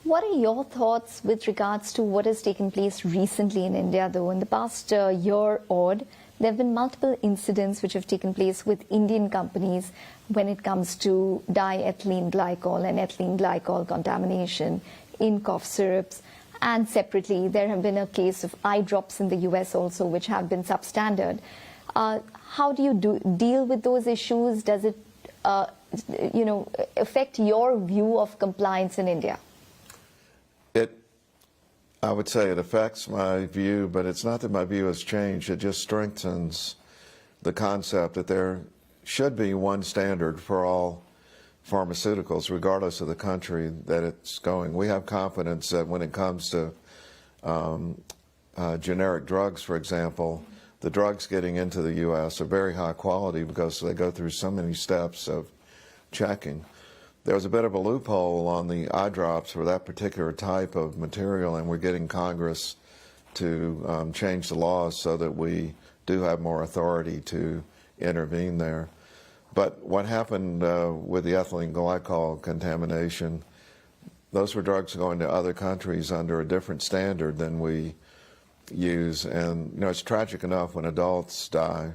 What are your thoughts with regards to what has taken place recently in India, though? In the past year odd, there have been multiple incidents which have taken place with Indian companies when it comes to diethylene glycol and ethylene glycol contamination in cough syrups. And separately, there have been a case of eye drops in the US also, which have been substandard. How do you deal with those issues? Does it, affect your view of compliance in India? I would say it affects my view, but it's not that my view has changed. It just strengthens the concept that there should be one standard for all pharmaceuticals, regardless of the country that it's going. We have confidence that when it comes to generic drugs, for example, the drugs getting into the U.S. are very high quality because they go through so many steps of checking. There was a bit of a loophole on the eye drops for that particular type of material, and we're getting Congress to change the laws so that we do have more authority to intervene there. But what happened with the ethylene glycol contamination, those were drugs going to other countries under a different standard than we use. And it's tragic enough when adults die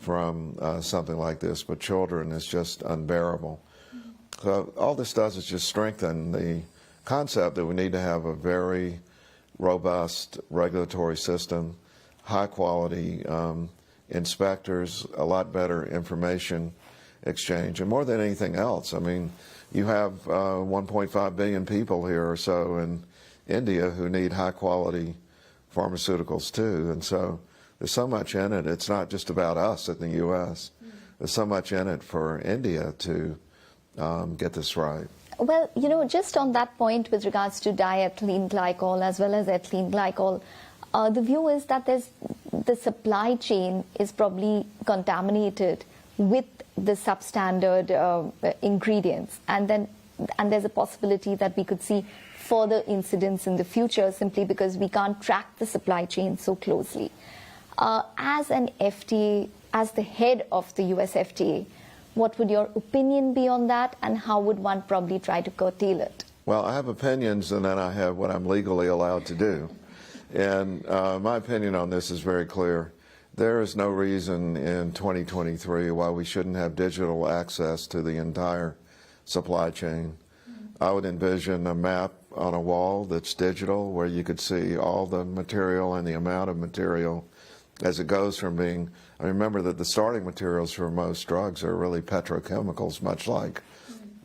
from something like this, but children is just unbearable. So all this does is just strengthen the concept that we need to have a very robust regulatory system, high quality inspectors, a lot better information exchange, and more than anything else, I mean, you have 1.5 billion people here or so in India who need high quality pharmaceuticals too, and so there's so much in it. It's not just about us in the U.S. There's so much in it for India to get this right. Well, just on that point with regards to diethylene glycol as well as ethylene glycol, the view is that the supply chain is probably contaminated with the substandard ingredients, and there's a possibility that we could see further incidents in the future simply because we can't track the supply chain so closely. As an FDA, as the head of the US FDA, what would your opinion be on that, and how would one probably try to curtail it? Well, I have opinions, and then I have what I'm legally allowed to do. And my opinion on this is very clear. There is no reason in 2023 why we shouldn't have digital access to the entire supply chain. I would envision a map on a wall that's digital where you could see all the material and the amount of material as it goes from being, I remember that the starting materials for most drugs are really petrochemicals, much like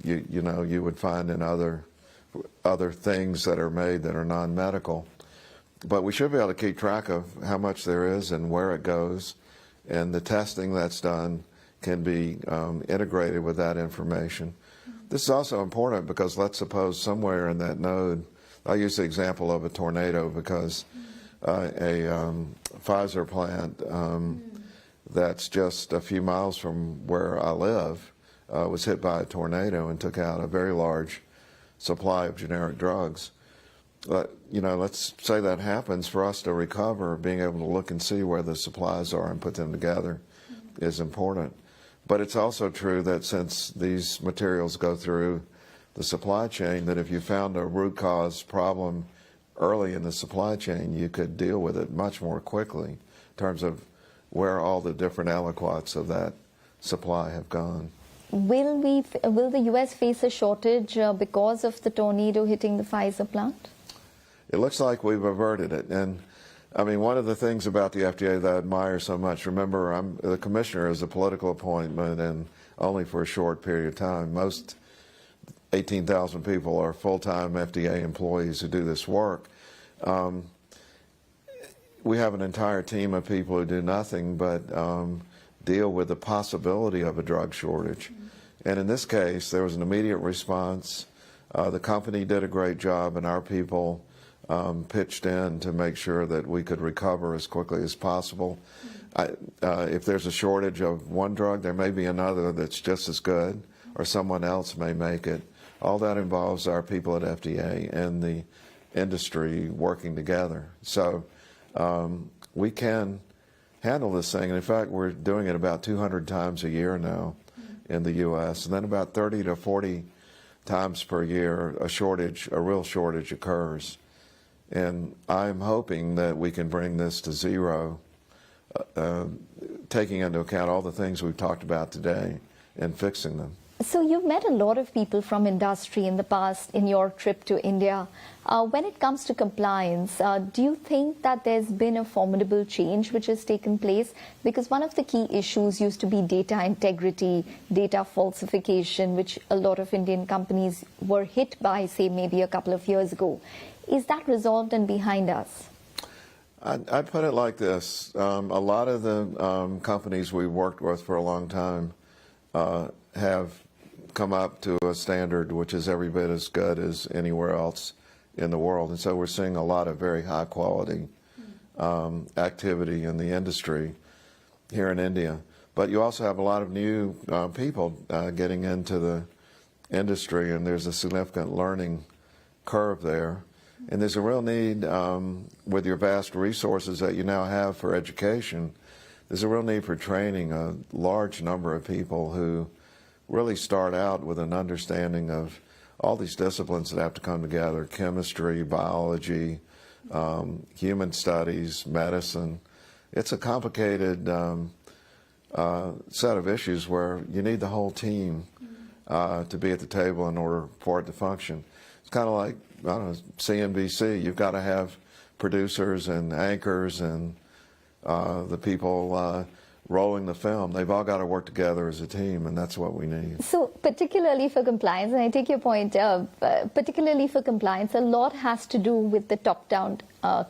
you would find in other things that are made that are non-medical. But we should be able to keep track of how much there is and where it goes, and the testing that's done can be integrated with that information. This is also important because let's suppose somewhere in that node, I'll use the example of a tornado because a Pfizer plant that's just a few miles from where I live was hit by a tornado and took out a very large supply of generic drugs. Let's say that happens. For us to recover, being able to look and see where the supplies are and put them together is important. But it's also true that since these materials go through the supply chain, that if you found a root cause problem early in the supply chain, you could deal with it much more quickly in terms of where all the different aliquots of that supply have gone. Will the U.S. face a shortage because of the tornado hitting the Pfizer plant? It looks like we've averted it. And I mean, one of the things about the FDA that I admire so much, remember, the commissioner is a political appointment and only for a short period of time. Most 18,000 people are full-time FDA employees who do this work. We have an entire team of people who do nothing but deal with the possibility of a drug shortage. And in this case, there was an immediate response. The company did a great job, and our people pitched in to make sure that we could recover as quickly as possible. If there's a shortage of one drug, there may be another that's just as good, or someone else may make it. All that involves our people at FDA and the industry working together. So we can handle this thing. And in fact, we're doing it about 200 times a year now in the U.S. And then about 30 to 40 times per year a real shortage occurs. And I'm hoping that we can bring this to zero, taking into account all the things we've talked about today and fixing them. So you've met a lot of people from industry in the past in your trip to India. When it comes to compliance, do you think that there's been a formidable change which has taken place? Because one of the key issues used to be data integrity, data falsification, which a lot of Indian companies were hit by, say, maybe a couple of years ago. Is that resolved and behind us? I'd put it like this. A lot of the companies we've worked with for a long time have come up to a standard which is every bit as good as anywhere else in the world. And so we're seeing a lot of very high quality activity in the industry here in India. But you also have a lot of new people getting into the industry, and there's a significant learning curve there. And there's a real need, with your vast resources that you now have for education, there's a real need for training a large number of people who really start out with an understanding of all these disciplines that have to come together: chemistry, biology, human studies, medicine. It's a complicated set of issues where you need the whole team to be at the table in order for it to function. It's kind of like, I don't know, CNBC. You've got to have producers and anchors and the people rolling the film. They've all got to work together as a team, and that's what we need. So particularly for compliance, and I take your point, particularly for compliance, a lot has to do with the top-down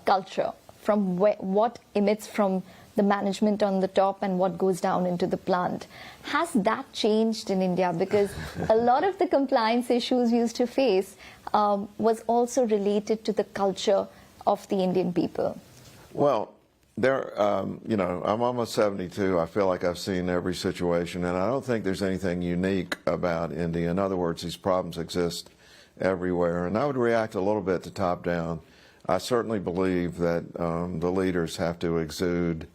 culture, from what emits from the management on the top and what goes down into the plant. Has that changed in India? Because a lot of the compliance issues we used to face was also related to the culture of the Indian people. Well, I'm almost 72. I feel like I've seen every situation, and I don't think there's anything unique about India. In other words, these problems exist everywhere, and I would react a little bit to top-down. I certainly believe that the leaders have to exude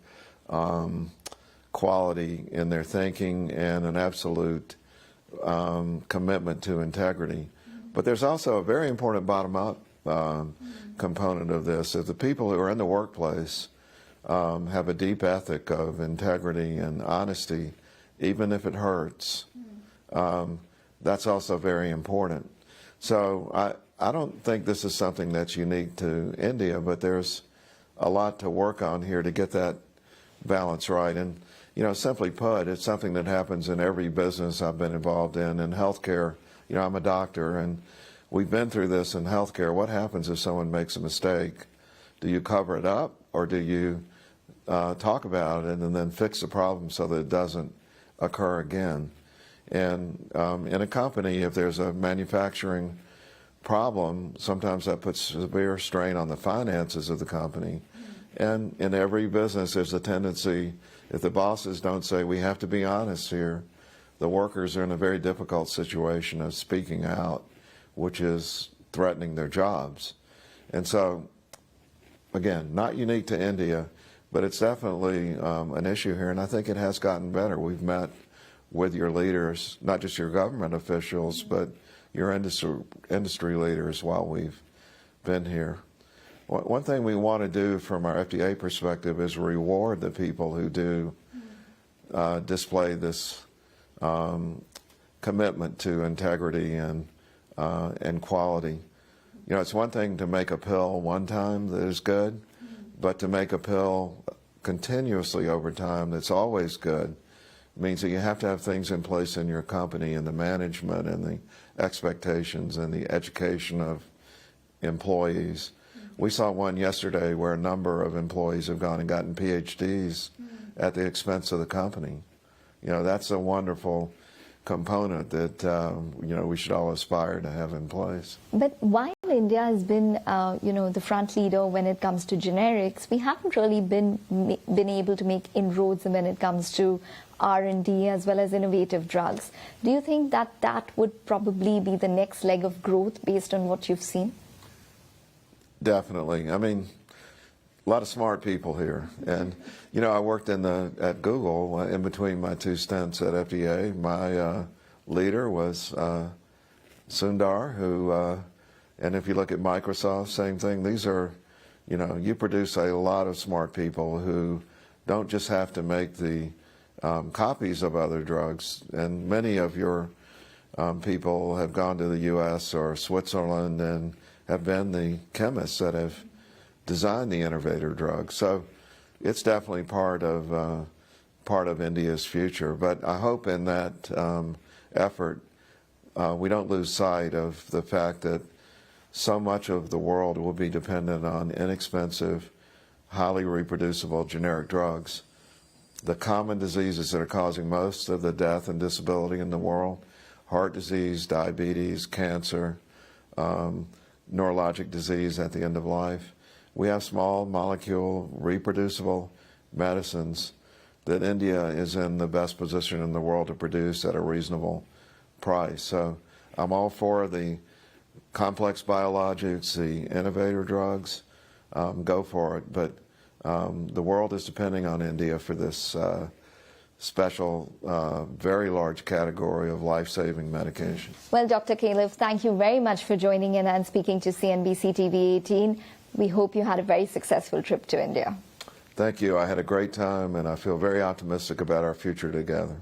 quality in their thinking and an absolute commitment to integrity. But there's also a very important bottom-up component of this. If the people who are in the workplace have a deep ethic of integrity and honesty, even if it hurts, that's also very important. So I don't think this is something that's unique to India, but there's a lot to work on here to get that balance right. And, simply put, it's something that happens in every business I've been involved in healthcare. I'm a doctor, and we've been through this in healthcare. What happens if someone makes a mistake? Do you cover it up, or do you talk about it and then fix the problem so that it doesn't occur again? And in a company, if there's a manufacturing problem, sometimes that puts severe strain on the finances of the company. And in every business, there's a tendency, if the bosses don't say, we have to be honest here, the workers are in a very difficult situation of speaking out, which is threatening their jobs. And so, again, not unique to India, but it's definitely an issue here, and I think it has gotten better. We've met with your leaders, not just your government officials, but your industry leaders while we've been here. One thing we want to do from our FDA perspective is reward the people who do display this commitment to integrity and quality. It's one thing to make a pill one time that is good, but to make a pill continuously over time that's always good means that you have to have things in place in your company, and the management and the expectations and the education of employees. We saw one yesterday where a number of employees have gone and gotten PhDs at the expense of the company. That's a wonderful component that we should all aspire to have in place. But while India has been the front leader when it comes to generics, we haven't really been able to make inroads when it comes to R&D as well as innovative drugs. Do you think that would probably be the next leg of growth based on what you've seen? Definitely. I mean, a lot of smart people here. And, I worked at Google in between my two stints at FDA. My leader was Sundar, who, and if you look at Microsoft, same thing. These are, you produce a lot of smart people who don't just have to make the copies of other drugs. And many of your people have gone to the U.S. or Switzerland and have been the chemists that have designed the innovator drugs. So it's definitely part of India's future. But I hope in that effort we don't lose sight of the fact that so much of the world will be dependent on inexpensive, highly reproducible generic drugs. The common diseases that are causing most of the death and disability in the world, heart disease, diabetes, cancer, neurologic disease at the end of life. We have small molecule reproducible medicines that India is in the best position in the world to produce at a reasonable price. So I'm all for the complex biologics, the innovator drugs, go for it. But the world is depending on India for this special, very large category of life-saving medication. Well, Dr. Califf, thank you very much for joining in and speaking to CNBC-TV18. We hope you had a very successful trip to India. Thank you. I had a great time, and I feel very optimistic about our future together.